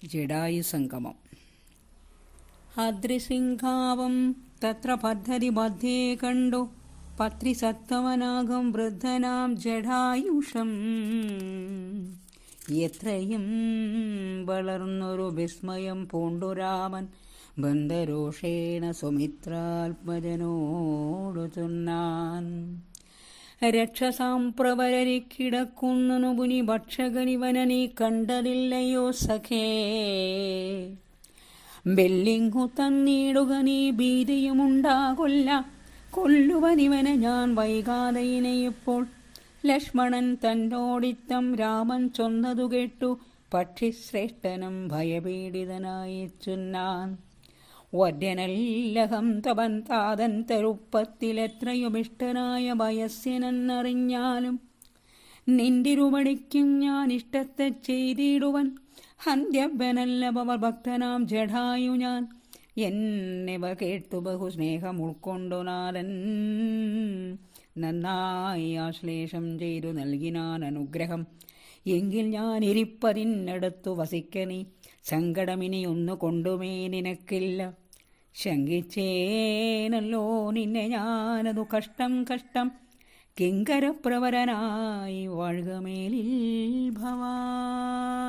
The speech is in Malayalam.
ജടായുസംഗമം. അദ്രിസിംഹാവം തത്ര പദ്ധതി മധ്യേ കണ്ടു പത്രിസത്തമനാകം വൃദ്ധനാം ജടായുഷം. എത്രയും വളർന്നൊരു വിസ്മയം പൂണ്ടുരാമൻ ബന്ധരോഷേണ സുമിത്രാത്മജനോടു ചൊന്നാൻ. രക്ഷസാം പ്രവരരിക്കിടക്കുന്നു പുനി ഭക്ഷകനിവനീ കണ്ടതില്ലയോ സഖേ. വെല്ലിങ്ങു തന്നിടുക നീ ഭീതിയുമുണ്ടാകൊല്ല. കൊല്ലുവനിവനെ ഞാൻ വൈകാതെ ഇനയിപ്പോൾ. ലക്ഷ്മണൻ തന്നോടിത്തം രാമൻ ചൊന്നതു കേട്ടു പക്ഷിശ്രേഷ്ഠനും ഭയപീഡിതനായി ചൊന്നാൻ. വര്യനല്ലഹം തവൻ താതൻ തരുപ്പത്തിലെത്രയുമിഷ്ടനായ വയസ്യനെന്നറിഞ്ഞാലും നിന്തിരുവടിക്കും ഞാൻ ഇഷ്ടത്തെ ചെയ്തിടുവൻ. ഹന്ത്യവനല്ലവ ഭക്തനാം ജടായു ഞാൻ. എന്നിവ കേട്ടു ബഹുസ്നേഹം ഉൾക്കൊണ്ടു നാഥൻ നന്നായി ആശ്ലേഷം ചെയ്തു നൽകിനാൻ അനുഗ്രഹം. എങ്കിൽ ഞാൻ ഇരിപ്പതിനടുത്തു വസിക്ക നീ. സങ്കടമിനി ഒന്നു കൊണ്ടുമേ നിനക്കില്ല. ശങ്കിച്ചേനല്ലോ നിന്നെ ഞാനതു കഷ്ടം കഷ്ടം. കിങ്കരപ്രവരനായി വാഴുകമേലിൽ ഭവാൻ.